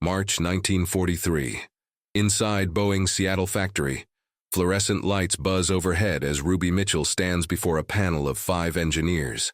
March 1943. Inside Boeing's Seattle factory, fluorescent lights buzz overhead as Ruby Mitchell stands before a panel of 5 engineers.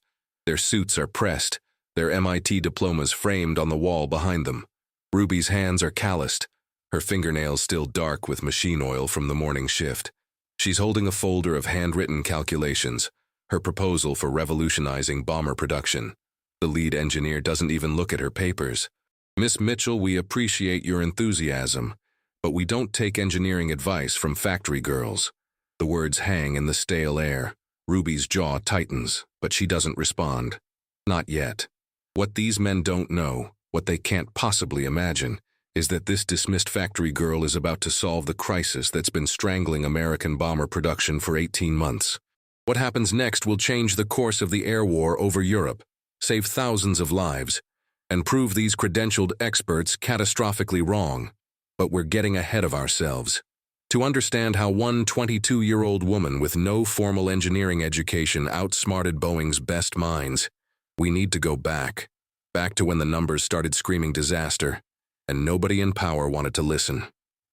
Their suits are pressed, their MIT diplomas framed on the wall behind them. Ruby's hands are calloused, her fingernails still dark with machine oil from the morning shift. She's holding a folder of handwritten calculations, her proposal for revolutionizing bomber production. The lead engineer doesn't even look at her papers. "Miss Mitchell, we appreciate your enthusiasm, but we don't take engineering advice from factory girls." The words hang in the stale air. Ruby's jaw tightens, but she doesn't respond. Not yet. What these men don't know, what they can't possibly imagine, is that this dismissed factory girl is about to solve the crisis that's been strangling American bomber production for 18 months. What happens next will change the course of the air war over Europe, save thousands of lives, and prove these credentialed experts catastrophically wrong. But we're getting ahead of ourselves. To understand how one 22-year-old woman with no formal engineering education outsmarted Boeing's best minds, we need to go back to when the numbers started screaming disaster, and nobody in power wanted to listen.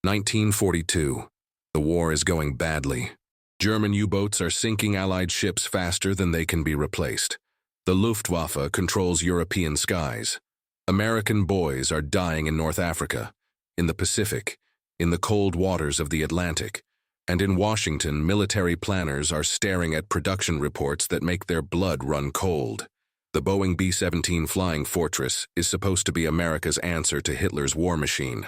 1942. The war is going badly. German U-boats are sinking Allied ships faster than they can be replaced. The Luftwaffe controls European skies. American boys are dying in North Africa, in the Pacific, in the cold waters of the Atlantic, and in Washington, military planners are staring at production reports that make their blood run cold. The Boeing B-17 Flying Fortress is supposed to be America's answer to Hitler's war machine.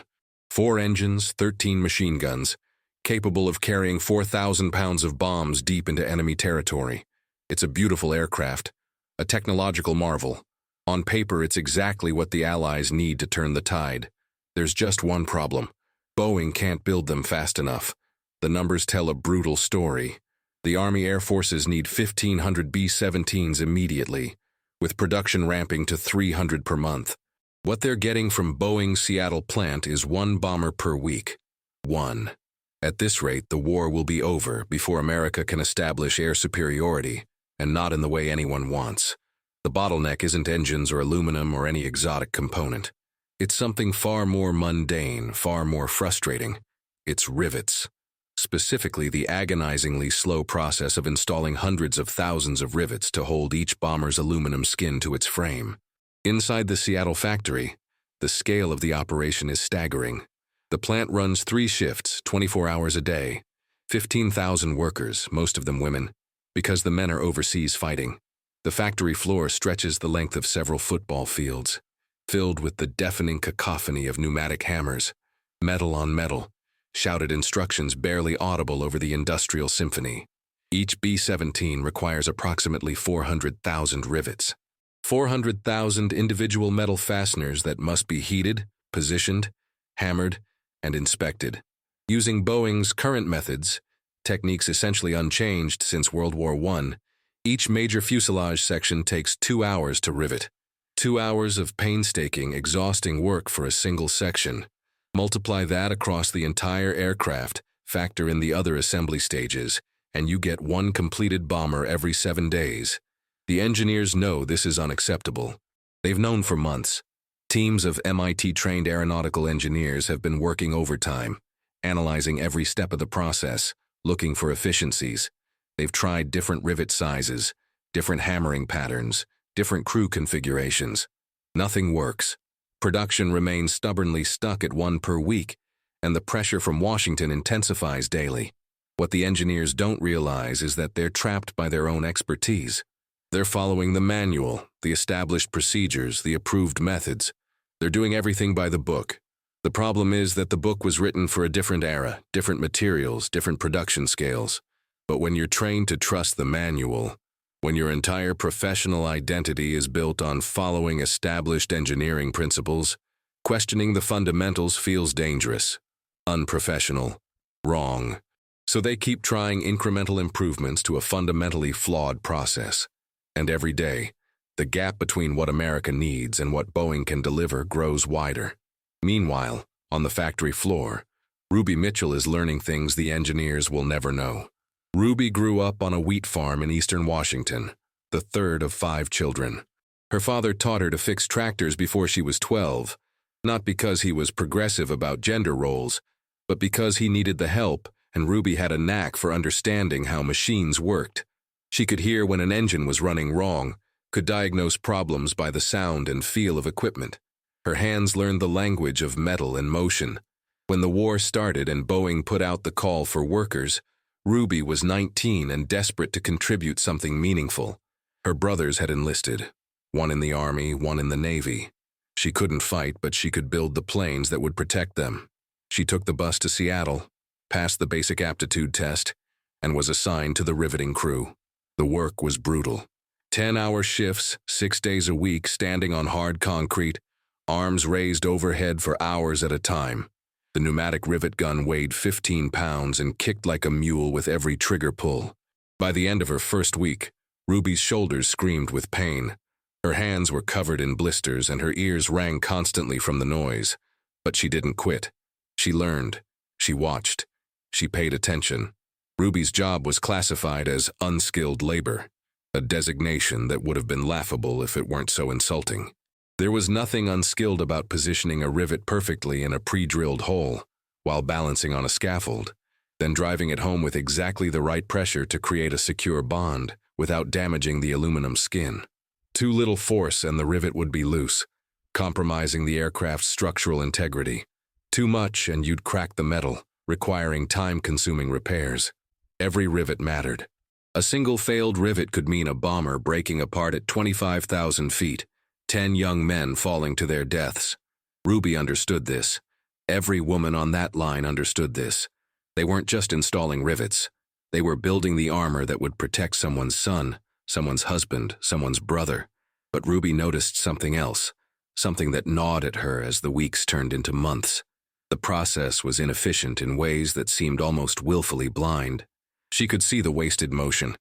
4 engines, 13 machine guns, capable of carrying 4,000 pounds of bombs deep into enemy territory. It's a beautiful aircraft, a technological marvel. On paper, it's exactly what the Allies need to turn the tide. There's just one problem. Boeing can't build them fast enough. The numbers tell a brutal story. The Army Air Forces need 1,500 B-17s immediately, with production ramping to 300 per month. What they're getting from Boeing's Seattle plant is 1 bomber per week. 1. At this rate, the war will be over before America can establish air superiority, and not in the way anyone wants. The bottleneck isn't engines or aluminum or any exotic component. It's something far more mundane, far more frustrating. It's rivets. Specifically, the agonizingly slow process of installing hundreds of thousands of rivets to hold each bomber's aluminum skin to its frame. Inside the Seattle factory, the scale of the operation is staggering. The plant runs 3 shifts, 24 hours a day, 15,000 workers, most of them women, because the men are overseas fighting. The factory floor stretches the length of several football fields, filled with the deafening cacophony of pneumatic hammers, metal on metal, shouted instructions barely audible over the industrial symphony. Each B-17 requires approximately 400,000 rivets. 400,000 individual metal fasteners that must be heated, positioned, hammered, and inspected. Using Boeing's current methods, techniques essentially unchanged since World War I, each major fuselage section takes 2 hours to rivet. 2 hours of painstaking, exhausting work for a single section. Multiply that across the entire aircraft, factor in the other assembly stages, and you get 1 completed bomber every 7 days. The engineers know this is unacceptable. They've known for months. Teams of MIT-trained aeronautical engineers have been working overtime, analyzing every step of the process, looking for efficiencies. They've tried different rivet sizes, different hammering patterns, different crew configurations. Nothing works. Production remains stubbornly stuck at 1 per week, and the pressure from Washington intensifies daily. What the engineers don't realize is that they're trapped by their own expertise. They're following the manual, the established procedures, the approved methods. They're doing everything by the book. The problem is that the book was written for a different era, different materials, different production scales. But when you're trained to trust the manual, when your entire professional identity is built on following established engineering principles, questioning the fundamentals feels dangerous, unprofessional, wrong. So they keep trying incremental improvements to a fundamentally flawed process. And every day, the gap between what America needs and what Boeing can deliver grows wider. Meanwhile, on the factory floor, Ruby Mitchell is learning things the engineers will never know. Ruby grew up on a wheat farm in eastern Washington, the 3rd of 5 children. Her father taught her to fix tractors before she was 12, Not because he was progressive about gender roles, but because he needed the help, and Ruby had a knack for understanding how machines worked. She could hear when an engine was running wrong, could diagnose problems by the sound and feel of equipment. Her hands learned the language of metal and motion. When the war started and Boeing put out the call for workers, Ruby was 19 and desperate to contribute something meaningful. Her brothers had enlisted, one in the Army, one in the Navy. She couldn't fight, but she could build the planes that would protect them. She took the bus to Seattle, passed the basic aptitude test, and was assigned to the riveting crew. The work was brutal. 10-hour shifts, 6 days a week, standing on hard concrete, arms raised overhead for hours at a time. The pneumatic rivet gun weighed 15 pounds and kicked like a mule with every trigger pull. By the end of her first week, Ruby's shoulders screamed with pain. Her hands were covered in blisters and her ears rang constantly from the noise. But she didn't quit. She learned. She watched. She paid attention. Ruby's job was classified as unskilled labor, a designation that would have been laughable if it weren't so insulting. There was nothing unskilled about positioning a rivet perfectly in a pre-drilled hole while balancing on a scaffold, then driving it home with exactly the right pressure to create a secure bond without damaging the aluminum skin. Too little force and the rivet would be loose, compromising the aircraft's structural integrity. Too much and you'd crack the metal, requiring time-consuming repairs. Every rivet mattered. A single failed rivet could mean a bomber breaking apart at 25,000 feet, 10 young men falling to their deaths. Ruby understood this. Every woman on that line understood this. They weren't just installing rivets. They were building the armor that would protect someone's son, someone's husband, someone's brother. But Ruby noticed something else, something that gnawed at her as the weeks turned into months. The process was inefficient in ways that seemed almost willfully blind. She could see the wasted motion,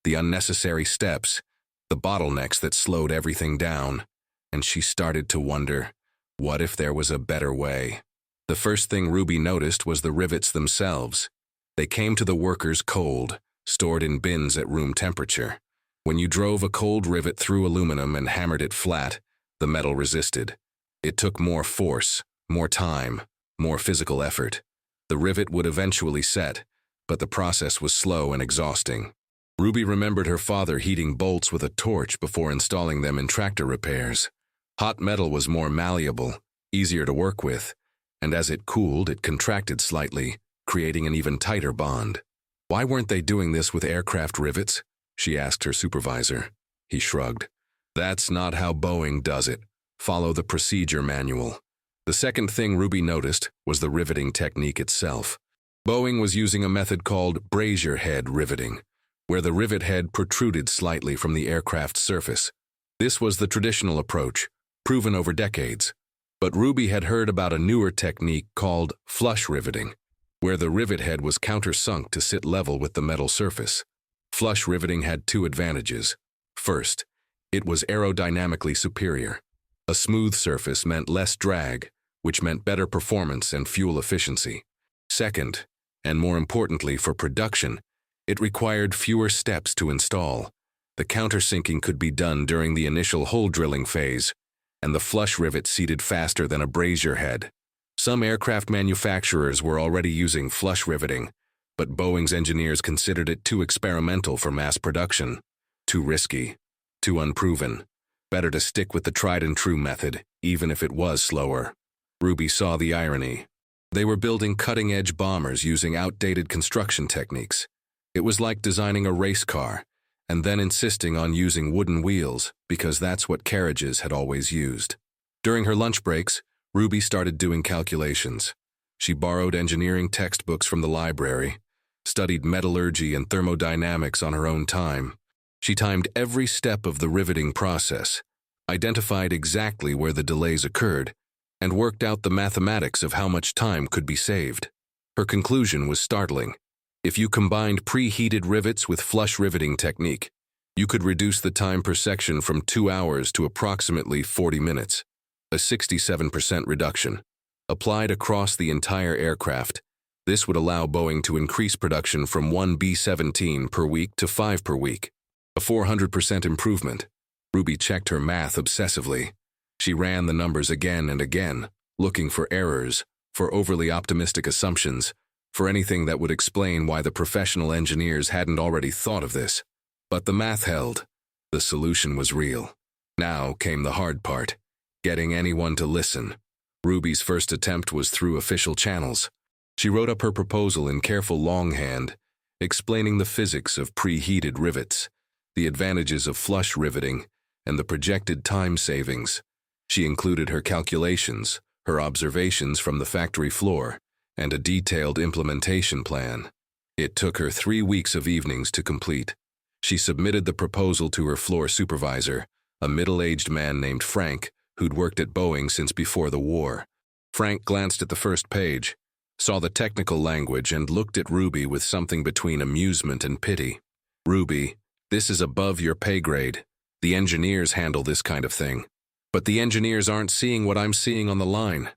the unnecessary steps, the bottlenecks that slowed everything down, and she started to wonder, what if there was a better way? The first thing Ruby noticed was the rivets themselves. They came to the workers cold, stored in bins at room temperature. When you drove a cold rivet through aluminum and hammered it flat, the metal resisted. It took more force, more time, more physical effort. The rivet would eventually set, but the process was slow and exhausting. Ruby remembered her father heating bolts with a torch before installing them in tractor repairs. Hot metal was more malleable, easier to work with, and as it cooled, it contracted slightly, creating an even tighter bond. Why weren't they doing this with aircraft rivets? She asked her supervisor. He shrugged. That's not how Boeing does it. Follow the procedure manual. The second thing Ruby noticed was the riveting technique itself. Boeing was using a method called brazier head riveting, where the rivet head protruded slightly from the aircraft's surface. This was the traditional approach, proven over decades. But Ruby had heard about a newer technique called flush riveting, where the rivet head was countersunk to sit level with the metal surface. Flush riveting had two advantages. First, it was aerodynamically superior. A smooth surface meant less drag, which meant better performance and fuel efficiency. Second, and more importantly for production, it required fewer steps to install. The countersinking could be done during the initial hole drilling phase, and the flush rivet seated faster than a brazier head. Some aircraft manufacturers were already using flush riveting, but Boeing's engineers considered it too experimental for mass production, too risky, too unproven. Better to stick with the tried-and-true method, even if it was slower. Ruby saw the irony. They were building cutting-edge bombers using outdated construction techniques. It was like designing a race car, and then insisting on using wooden wheels because that's what carriages had always used. During her lunch breaks, Ruby started doing calculations. She borrowed engineering textbooks from the library, studied metallurgy and thermodynamics on her own time. She timed every step of the riveting process, identified exactly where the delays occurred, and worked out the mathematics of how much time could be saved. Her conclusion was startling. If you combined preheated rivets with flush riveting technique, you could reduce the time per section from 2 hours to approximately 40 minutes, a 67% reduction. Applied across the entire aircraft, this would allow Boeing to increase production from 1 B-17 per week to 5 per week, a 400% improvement. Ruby checked her math obsessively. She ran the numbers again and again, looking for errors, for overly optimistic assumptions, for anything that would explain why the professional engineers hadn't already thought of this. But the math held. The solution was real. Now came the hard part, getting anyone to listen. Ruby's first attempt was through official channels. She wrote up her proposal in careful longhand, explaining the physics of preheated rivets, the advantages of flush riveting, and the projected time savings. She included her calculations, her observations from the factory floor, and a detailed implementation plan. It took her 3 weeks of evenings to complete. She submitted the proposal to her floor supervisor, a middle-aged man named Frank, who'd worked at Boeing since before the war. Frank glanced at the first page, saw the technical language, and looked at Ruby with something between amusement and pity. "Ruby, this is above your pay grade. The engineers handle this kind of thing. But the engineers aren't seeing what I'm seeing on the line.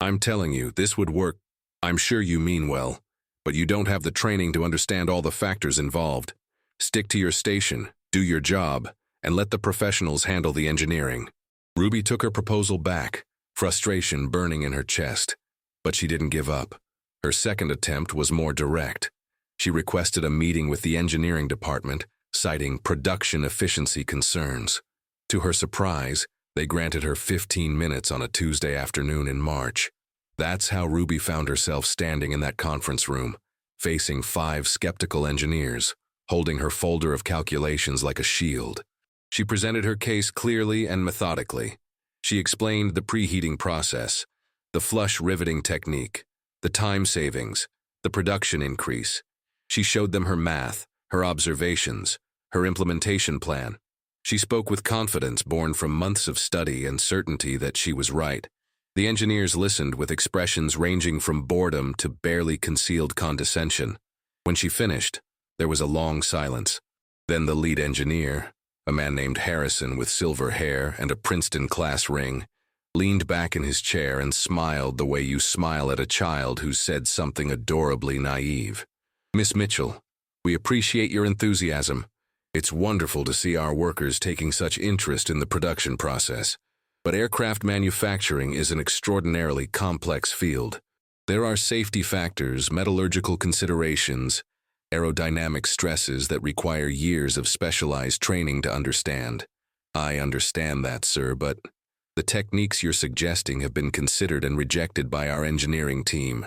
I'm telling you, this would work. I'm sure you mean well, but you don't have the training to understand all the factors involved. Stick to your station, do your job, and let the professionals handle the engineering." Ruby took her proposal back, frustration burning in her chest. But she didn't give up. Her second attempt was more direct. She requested a meeting with the engineering department, citing production efficiency concerns. To her surprise, they granted her 15 minutes on a Tuesday afternoon in March. That's how Ruby found herself standing in that conference room, facing 5 skeptical engineers, holding her folder of calculations like a shield. She presented her case clearly and methodically. She explained the preheating process, the flush riveting technique, the time savings, the production increase. She showed them her math, her observations, her implementation plan. She spoke with confidence born from months of study and certainty that she was right. The engineers listened with expressions ranging from boredom to barely concealed condescension. When she finished, there was a long silence. Then the lead engineer, a man named Harrison with silver hair and a Princeton class ring, leaned back in his chair and smiled the way you smile at a child who said something adorably naive. "Miss Mitchell, we appreciate your enthusiasm. It's wonderful to see our workers taking such interest in the production process. But aircraft manufacturing is an extraordinarily complex field. There are safety factors, metallurgical considerations, aerodynamic stresses that require years of specialized training to understand. I understand that, sir, but the techniques you're suggesting have been considered and rejected by our engineering team.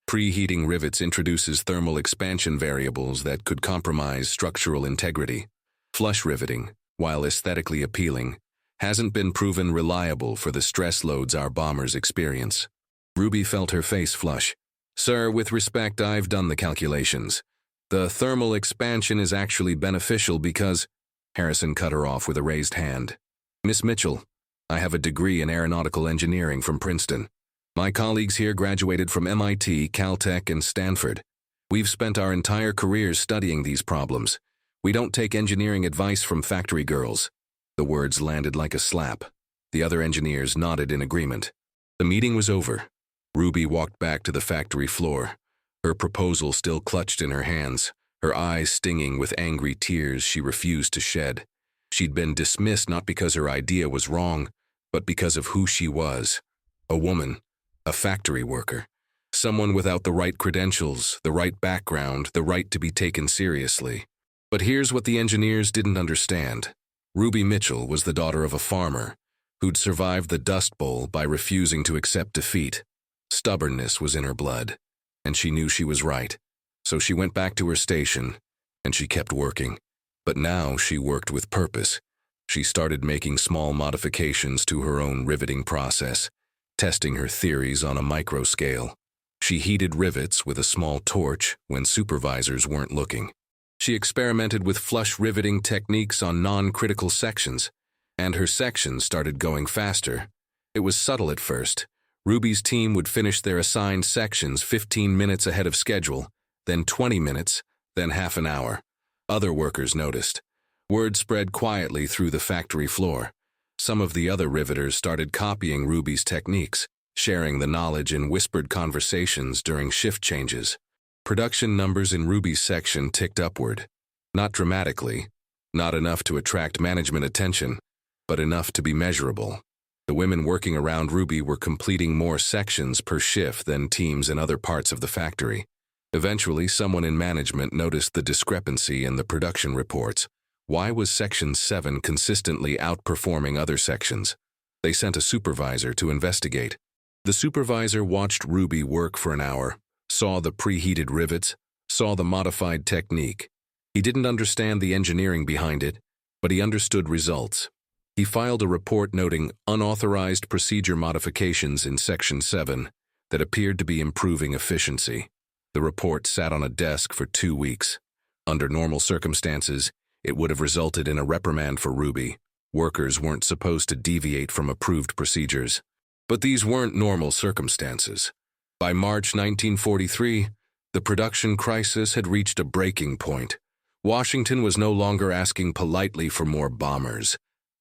Preheating rivets introduces thermal expansion variables that could compromise structural integrity. Flush riveting, while aesthetically appealing, hasn't been proven reliable for the stress loads our bombers experience." Ruby felt her face flush. "Sir, with respect, I've done the calculations. The thermal expansion is actually beneficial because—" Harrison cut her off with a raised hand. "Miss Mitchell, I have a degree in aeronautical engineering from Princeton. My colleagues here graduated from MIT, Caltech, and Stanford. We've spent our entire careers studying these problems. We don't take engineering advice from factory girls." The words landed like a slap. The other engineers nodded in agreement. The meeting was over. Ruby walked back to the factory floor, her proposal still clutched in her hands, her eyes stinging with angry tears she refused to shed. She'd been dismissed not because her idea was wrong, but because of who she was. A woman, a factory worker, someone without the right credentials, the right background, the right to be taken seriously. But here's what the engineers didn't understand. Ruby Mitchell was the daughter of a farmer who'd survived the Dust Bowl by refusing to accept defeat. Stubbornness was in her blood, and she knew she was right. So she went back to her station, and she kept working. But now she worked with purpose. She started making small modifications to her own riveting process, testing her theories on a micro scale. She heated rivets with a small torch when supervisors weren't looking. She experimented with flush riveting techniques on non-critical sections, and her sections started going faster. It was subtle at first. Ruby's team would finish their assigned sections 15 minutes ahead of schedule, then 20 minutes, then half an hour. Other workers noticed. Word spread quietly through the factory floor. Some of the other riveters started copying Ruby's techniques, sharing the knowledge in whispered conversations during shift changes. Production numbers in Ruby's section ticked upward. Not dramatically, not enough to attract management attention, but enough to be measurable. The women working around Ruby were completing more sections per shift than teams in other parts of the factory. Eventually, someone in management noticed the discrepancy in the production reports. Why was Section 7 consistently outperforming other sections? They sent a supervisor to investigate. The supervisor watched Ruby work for an hour, saw the preheated rivets, saw the modified technique. He didn't understand the engineering behind it, but he understood results. He filed a report noting unauthorized procedure modifications in Section 7 that appeared to be improving efficiency. The report sat on a desk for 2 weeks. Under normal circumstances, it would have resulted in a reprimand for Ruby. Workers weren't supposed to deviate from approved procedures. But these weren't normal circumstances. By March 1943, the production crisis had reached a breaking point. Washington was no longer asking politely for more bombers.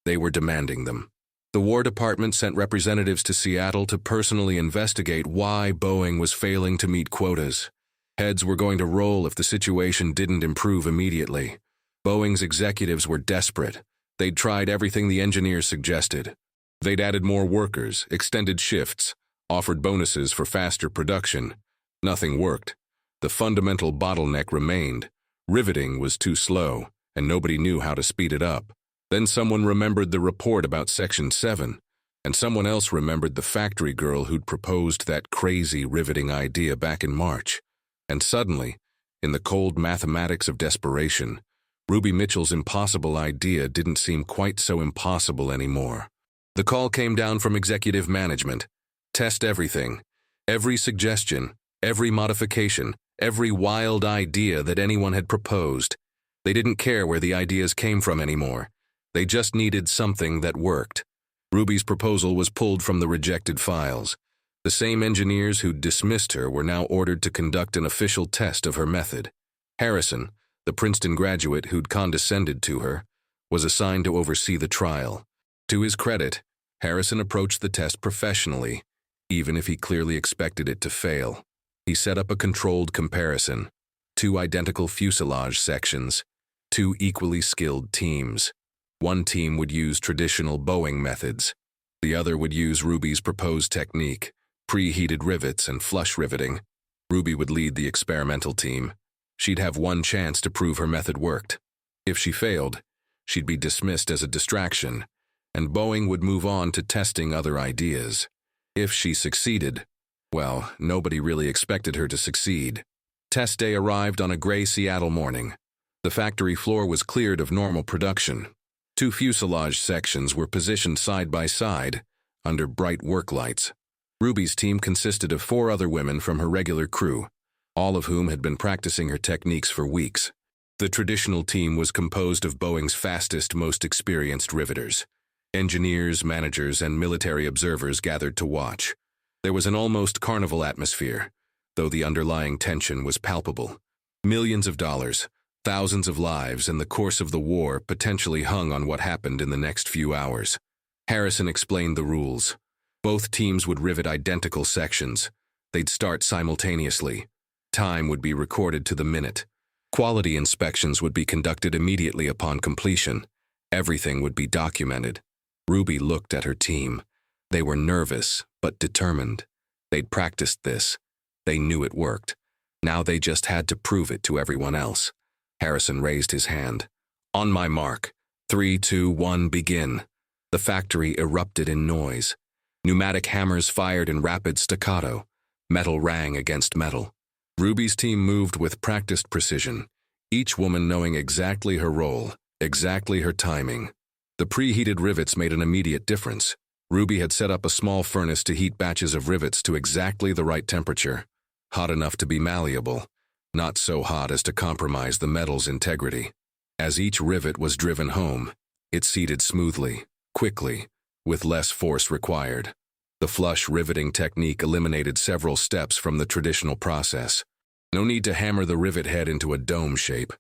They were demanding them. The War Department sent representatives to Seattle to personally investigate why Boeing was failing to meet quotas. Heads were going to roll if the situation didn't improve immediately. Boeing's executives were desperate. They'd tried everything the engineers suggested. They'd added more workers, extended shifts, offered bonuses for faster production. Nothing worked. The fundamental bottleneck remained. Riveting was too slow, and nobody knew how to speed it up. Then someone remembered the report about Section 7, and someone else remembered the factory girl who'd proposed that crazy riveting idea back in March. And suddenly, in the cold mathematics of desperation, Ruby Mitchell's impossible idea didn't seem quite so impossible anymore. The call came down from executive management. Test everything. Every suggestion, every modification, every wild idea that anyone had proposed. They didn't care where the ideas came from anymore. They just needed something that worked. Ruby's proposal was pulled from the rejected files. The same engineers who'd dismissed her were now ordered to conduct an official test of her method. Harrison, the Princeton graduate who'd condescended to her, was assigned to oversee the trial. To his credit, Harrison approached the test professionally, even if he clearly expected it to fail. He set up a controlled comparison. 2 identical fuselage sections, 2 equally skilled teams. One team would use traditional Boeing methods. The other would use Ruby's proposed technique, preheated rivets and flush riveting. Ruby would lead the experimental team. She'd have one chance to prove her method worked. If she failed, she'd be dismissed as a distraction, and Boeing would move on to testing other ideas. If she succeeded, well, nobody really expected her to succeed. Test day arrived on a gray Seattle morning. The factory floor was cleared of normal production. 2 fuselage sections were positioned side by side, under bright work lights. Ruby's team consisted of 4 other women from her regular crew, all of whom had been practicing her techniques for weeks. The traditional team was composed of Boeing's fastest, most experienced riveters. Engineers, managers, and military observers gathered to watch. There was an almost carnival atmosphere, though the underlying tension was palpable. Millions of dollars, thousands of lives, and the course of the war potentially hung on what happened in the next few hours. Harrison explained the rules. Both teams would rivet identical sections. They'd start simultaneously. Time would be recorded to the minute. Quality inspections would be conducted immediately upon completion. Everything would be documented. Ruby looked at her team. They were nervous, but determined. They'd practiced this. They knew it worked. Now they just had to prove it to everyone else. Harrison raised his hand. On my mark. 3, 2, 1, begin. The factory erupted in noise. Pneumatic hammers fired in rapid staccato. Metal rang against metal. Ruby's team moved with practiced precision, each woman knowing exactly her role, exactly her timing. The preheated rivets made an immediate difference. Ruby had set up a small furnace to heat batches of rivets to exactly the right temperature, hot enough to be malleable, not so hot as to compromise the metal's integrity. As each rivet was driven home, it seated smoothly, quickly, with less force required. The flush riveting technique eliminated several steps from the traditional process. No need to hammer the rivet head into a dome shape.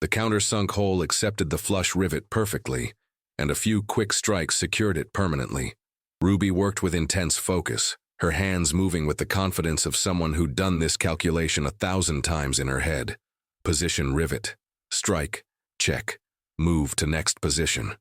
The countersunk hole accepted the flush rivet perfectly, and a few quick strikes secured it permanently. Ruby worked with intense focus, her hands moving with the confidence of someone who'd done this calculation 1,000 times in her head. Position rivet. Strike. Check. Move to next position.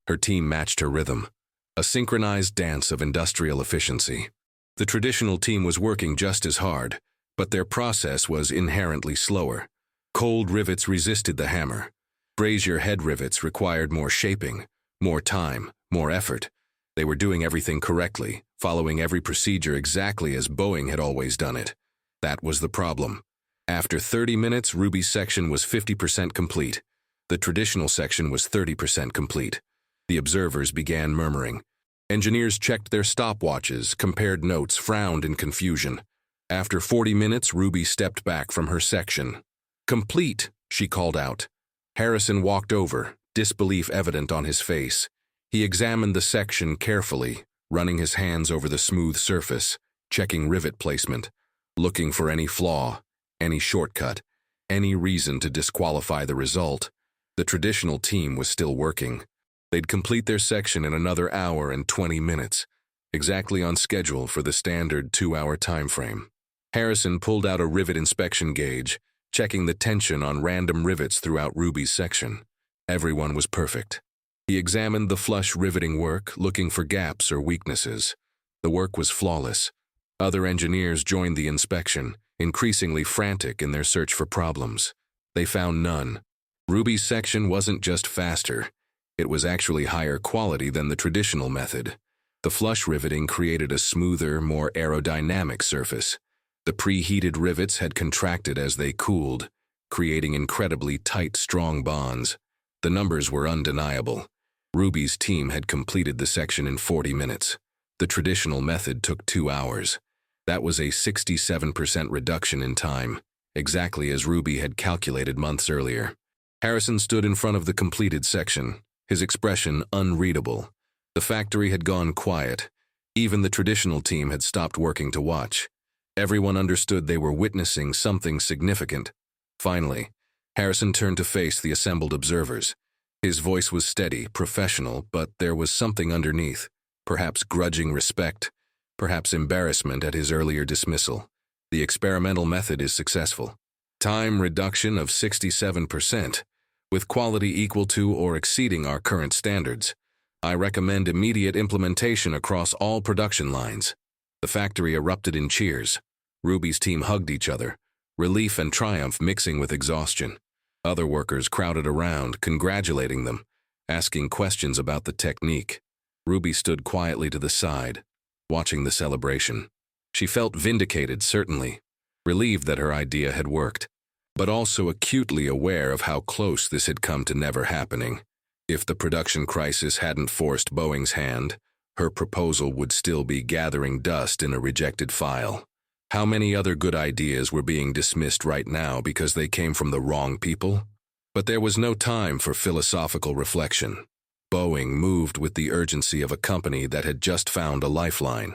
Her team matched her rhythm. a synchronized dance of industrial efficiency. The traditional team was working just as hard, but their process was inherently slower. Cold rivets resisted the hammer. Brazier head rivets required more shaping, more time, more effort. They were doing everything correctly, following every procedure exactly as Boeing had always done it. That was the problem. After 30 minutes, Ruby's section was 50% complete. The traditional section was 30% complete. The observers began murmuring. Engineers checked their stopwatches, compared notes, frowned in confusion. After 40 minutes, Ruby stepped back from her section. "Complete," she called out. Harrison walked over, disbelief evident on his face. He examined the section carefully, running his hands over the smooth surface, checking rivet placement, looking for any flaw, any shortcut, any reason to disqualify the result. The traditional team was still working. They'd complete their section in another hour and 20 minutes, exactly on schedule for the standard 2-hour time frame. Harrison pulled out a rivet inspection gauge, checking the tension on random rivets throughout Ruby's section. Everyone was perfect. He examined the flush riveting work, looking for gaps or weaknesses. The work was flawless. Other engineers joined the inspection, increasingly frantic in their search for problems. They found none. Ruby's section wasn't just faster. It was actually higher quality than the traditional method. The flush riveting created a smoother, more aerodynamic surface. The preheated rivets had contracted as they cooled, creating incredibly tight, strong bonds. The numbers were undeniable. Ruby's team had completed the section in 40 minutes. The traditional method took 2 hours. That was a 67% reduction in time, exactly as Ruby had calculated months earlier. Harrison stood in front of the completed section, his expression unreadable. The factory had gone quiet. Even the traditional team had stopped working to watch. Everyone understood they were witnessing something significant. Finally, Harrison turned to face the assembled observers. His voice was steady, professional, but there was something underneath, perhaps grudging respect, perhaps embarrassment at his earlier dismissal. The experimental method is successful. Time reduction of 67%, with quality equal to or exceeding our current standards. I recommend immediate implementation across all production lines. The factory erupted in cheers. Ruby's team hugged each other, relief and triumph mixing with exhaustion. Other workers crowded around, congratulating them, asking questions about the technique. Ruby stood quietly to the side, watching the celebration. She felt vindicated, certainly, relieved that her idea had worked, but also acutely aware of how close this had come to never happening. If the production crisis hadn't forced Boeing's hand, her proposal would still be gathering dust in a rejected file. How many other good ideas were being dismissed right now because they came from the wrong people? But there was no time for philosophical reflection. Boeing moved with the urgency of a company that had just found a lifeline.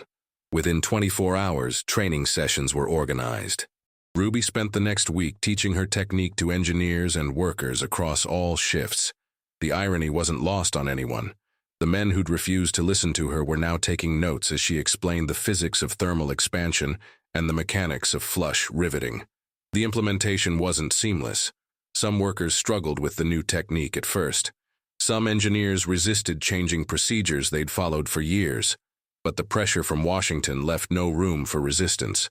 Within 24 hours, training sessions were organized. Ruby spent the next week teaching her technique to engineers and workers across all shifts. The irony wasn't lost on anyone. The men who'd refused to listen to her were now taking notes as she explained the physics of thermal expansion and the mechanics of flush riveting. The implementation wasn't seamless. Some workers struggled with the new technique at first. Some engineers resisted changing procedures they'd followed for years, but the pressure from Washington left no room for resistance.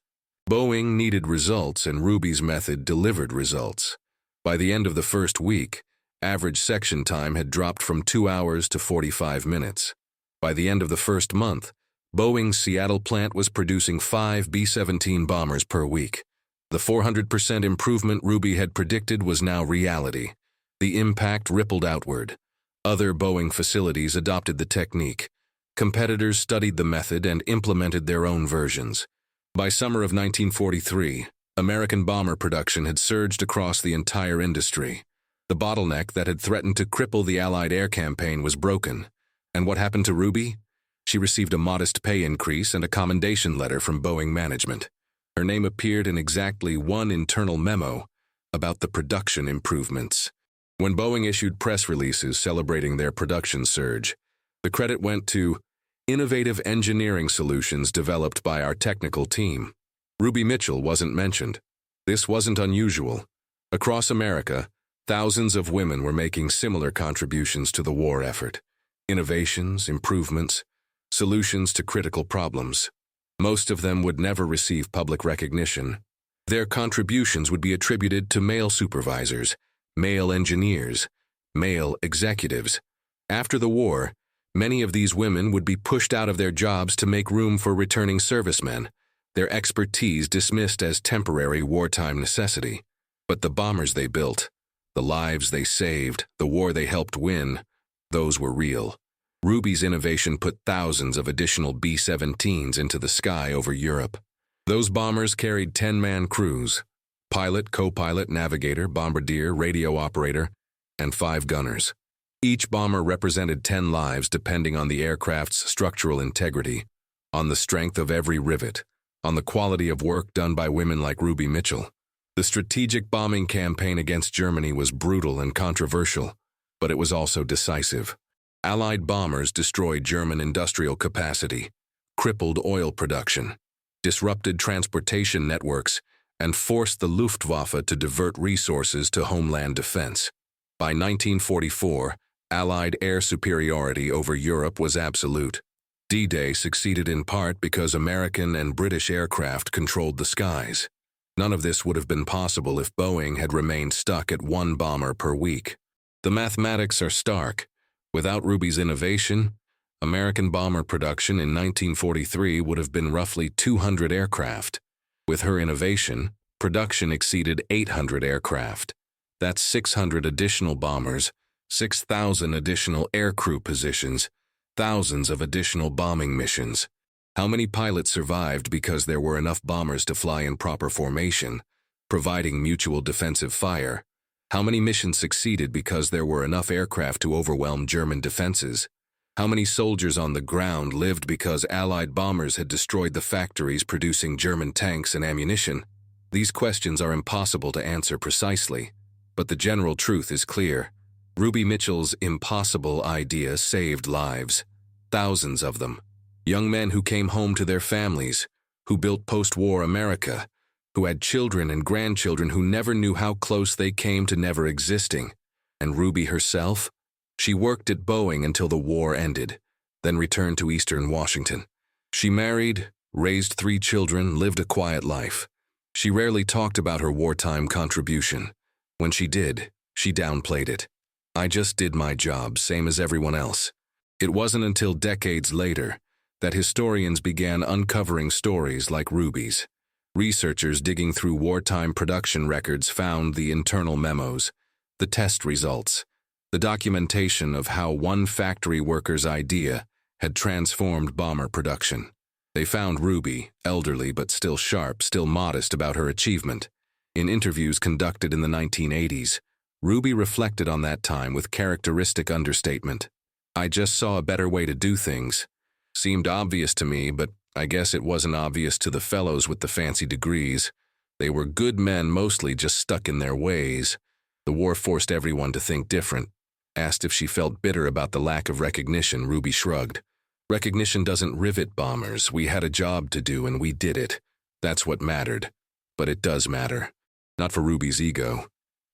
Boeing needed results, and Ruby's method delivered results. By the end of the first week, average section time had dropped from 2 hours to 45 minutes. By the end of the first month, Boeing's Seattle plant was producing 5 B-17 bombers per week. The 400% improvement Ruby had predicted was now reality. The impact rippled outward. Other Boeing facilities adopted the technique. Competitors studied the method and implemented their own versions. By summer of 1943, American bomber production had surged across the entire industry. The bottleneck that had threatened to cripple the Allied air campaign was broken. And what happened to Ruby? She received a modest pay increase and a commendation letter from Boeing management. Her name appeared in exactly one internal memo about the production improvements. When Boeing issued press releases celebrating their production surge, the credit went to innovative engineering solutions developed by our technical team. Ruby Mitchell wasn't mentioned. This wasn't unusual. Across America, thousands of women were making similar contributions to the war effort. Innovations, improvements, solutions to critical problems. Most of them would never receive public recognition. Their contributions would be attributed to male supervisors, male engineers, male executives. After the war, many of these women would be pushed out of their jobs to make room for returning servicemen, their expertise dismissed as temporary wartime necessity. But the bombers they built, the lives they saved, the war they helped win, those were real. Ruby's innovation put thousands of additional B-17s into the sky over Europe. Those bombers carried 10-man crews, pilot, co-pilot, navigator, bombardier, radio operator, and 5 gunners. Each bomber represented 10 lives depending on the aircraft's structural integrity, on the strength of every rivet, on the quality of work done by women like Ruby Mitchell. The strategic bombing campaign against Germany was brutal and controversial, but it was also decisive. Allied bombers destroyed German industrial capacity, crippled oil production, disrupted transportation networks, and forced the Luftwaffe to divert resources to homeland defense. By 1944, Allied air superiority over Europe was absolute. D-Day succeeded in part because American and British aircraft controlled the skies. None of this would have been possible if Boeing had remained stuck at 1 bomber per week. The mathematics are stark. Without Ruby's innovation, American bomber production in 1943 would have been roughly 200 aircraft. With her innovation, production exceeded 800 aircraft. That's 600 additional bombers, 6,000 additional aircrew positions, thousands of additional bombing missions. How many pilots survived because there were enough bombers to fly in proper formation, providing mutual defensive fire? How many missions succeeded because there were enough aircraft to overwhelm German defenses? How many soldiers on the ground lived because Allied bombers had destroyed the factories producing German tanks and ammunition? These questions are impossible to answer precisely, but the general truth is clear. Ruby Mitchell's impossible idea saved lives, thousands of them. Young men who came home to their families, who built post-war America, who had children and grandchildren who never knew how close they came to never existing. And Ruby herself? She worked at Boeing until the war ended, then returned to Eastern Washington. She married, raised 3 children, lived a quiet life. She rarely talked about her wartime contribution. When she did, she downplayed it. I just did my job, same as everyone else. It wasn't until decades later that historians began uncovering stories like Ruby's. Researchers digging through wartime production records found the internal memos, the test results, the documentation of how one factory worker's idea had transformed bomber production. They found Ruby, elderly but still sharp, still modest about her achievement. In interviews conducted in the 1980s, Ruby reflected on that time with characteristic understatement. I just saw a better way to do things. Seemed obvious to me, but I guess it wasn't obvious to the fellows with the fancy degrees. They were good men, mostly just stuck in their ways. The war forced everyone to think different. Asked if she felt bitter about the lack of recognition, Ruby shrugged. Recognition doesn't rivet bombers. We had a job to do and we did it. That's what mattered. But it does matter. Not for Ruby's ego.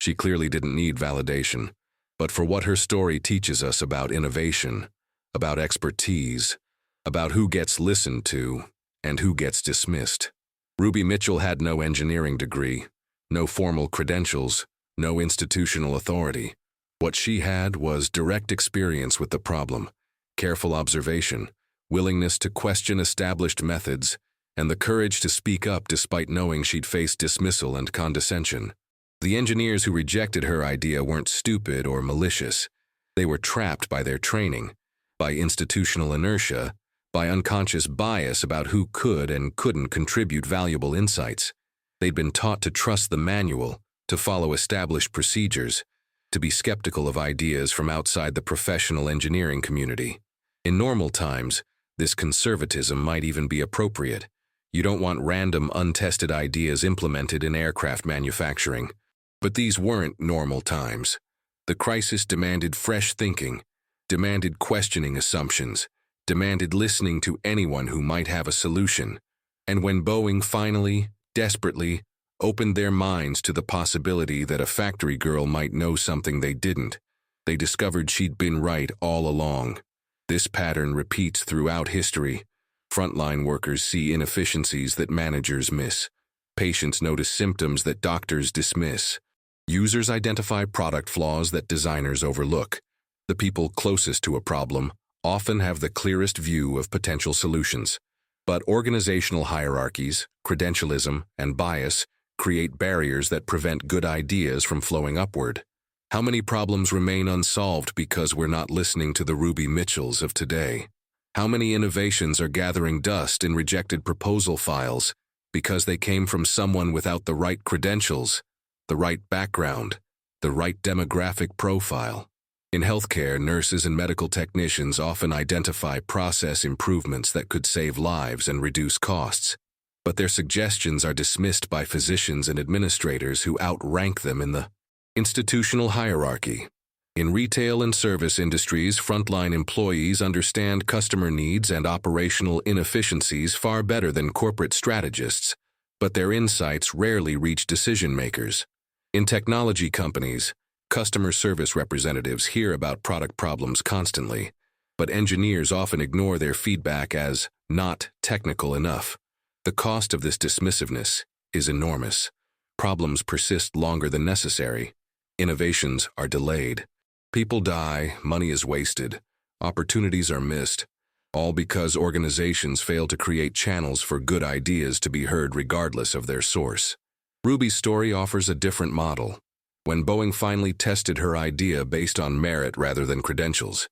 She clearly didn't need validation, but for what her story teaches us about innovation, about expertise, about who gets listened to and who gets dismissed. Ruby Mitchell had no engineering degree, no formal credentials, no institutional authority. What she had was direct experience with the problem, careful observation, willingness to question established methods, and the courage to speak up despite knowing she'd face dismissal and condescension. The engineers who rejected her idea weren't stupid or malicious. They were trapped by their training, by institutional inertia, by unconscious bias about who could and couldn't contribute valuable insights. They'd been taught to trust the manual, to follow established procedures, to be skeptical of ideas from outside the professional engineering community. In normal times, this conservatism might even be appropriate. You don't want random, untested ideas implemented in aircraft manufacturing. But these weren't normal times. The crisis demanded fresh thinking, demanded questioning assumptions, demanded listening to anyone who might have a solution. And when Boeing finally, desperately, opened their minds to the possibility that a factory girl might know something they didn't, they discovered she'd been right all along. This pattern repeats throughout history. Frontline workers see inefficiencies that managers miss. Patients notice symptoms that doctors dismiss. Users identify product flaws that designers overlook. The people closest to a problem often have the clearest view of potential solutions. But organizational hierarchies, credentialism, and bias create barriers that prevent good ideas from flowing upward. How many problems remain unsolved because we're not listening to the Ruby Mitchells of today? How many innovations are gathering dust in rejected proposal files because they came from someone without the right credentials, the right background, the right demographic profile? In healthcare, nurses and medical technicians often identify process improvements that could save lives and reduce costs, but their suggestions are dismissed by physicians and administrators who outrank them in the institutional hierarchy. In retail and service industries, frontline employees understand customer needs and operational inefficiencies far better than corporate strategists, but their insights rarely reach decision-makers. In technology companies, customer service representatives hear about product problems constantly, but engineers often ignore their feedback as not technical enough. The cost of this dismissiveness is enormous. Problems persist longer than necessary. Innovations are delayed. People die, money is wasted, opportunities are missed, all because organizations fail to create channels for good ideas to be heard regardless of their source. Ruby's story offers a different model. When Boeing finally tested her idea based on merit rather than credentials,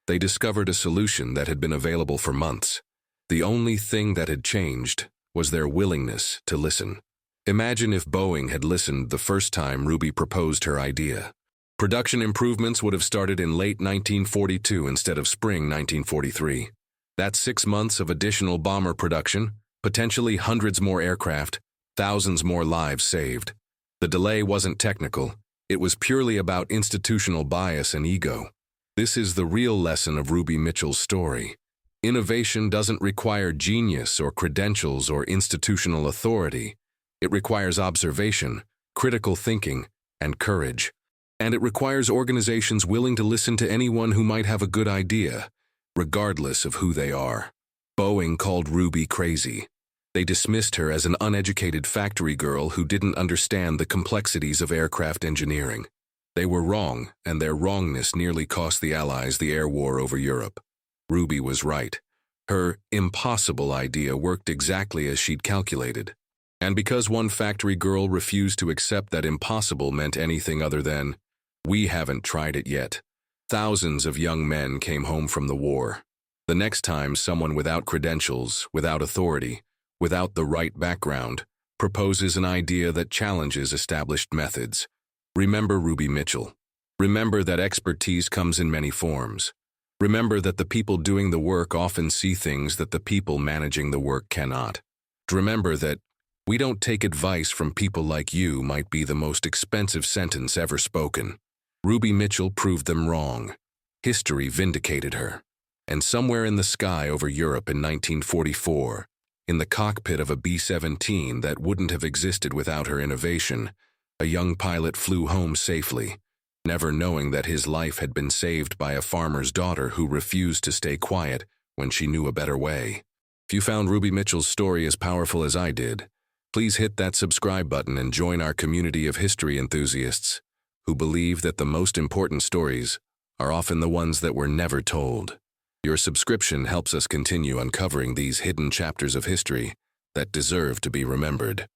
they discovered a solution that had been available for months. The only thing that had changed was their willingness to listen. Imagine if Boeing had listened the first time Ruby proposed her idea. Production improvements would have started in late 1942 instead of spring 1943. That's 6 months of additional bomber production, potentially hundreds more aircraft, thousands more lives saved. The delay wasn't technical. It was purely about institutional bias and ego. This is the real lesson of Ruby Mitchell's story. Innovation doesn't require genius or credentials or institutional authority. It requires observation, critical thinking, and courage. And it requires organizations willing to listen to anyone who might have a good idea, regardless of who they are. Boeing called Ruby crazy. They dismissed her as an uneducated factory girl who didn't understand the complexities of aircraft engineering. They were wrong, and their wrongness nearly cost the Allies the air war over Europe. Ruby was right. Her impossible idea worked exactly as she'd calculated. And because one factory girl refused to accept that impossible meant anything other than, "We haven't tried it yet," thousands of young men came home from the war. The next time someone without credentials, without authority, without the right background, proposes an idea that challenges established methods, remember Ruby Mitchell. Remember that expertise comes in many forms. Remember that the people doing the work often see things that the people managing the work cannot. Remember that "we don't take advice from people like you" might be the most expensive sentence ever spoken. Ruby Mitchell proved them wrong. History vindicated her. And somewhere in the sky over Europe in 1944, in the cockpit of a B-17 that wouldn't have existed without her innovation, a young pilot flew home safely, never knowing that his life had been saved by a farmer's daughter who refused to stay quiet when she knew a better way. If you found Ruby Mitchell's story as powerful as I did, please hit that subscribe button and join our community of history enthusiasts who believe that the most important stories are often the ones that were never told. Your subscription helps us continue uncovering these hidden chapters of history that deserve to be remembered.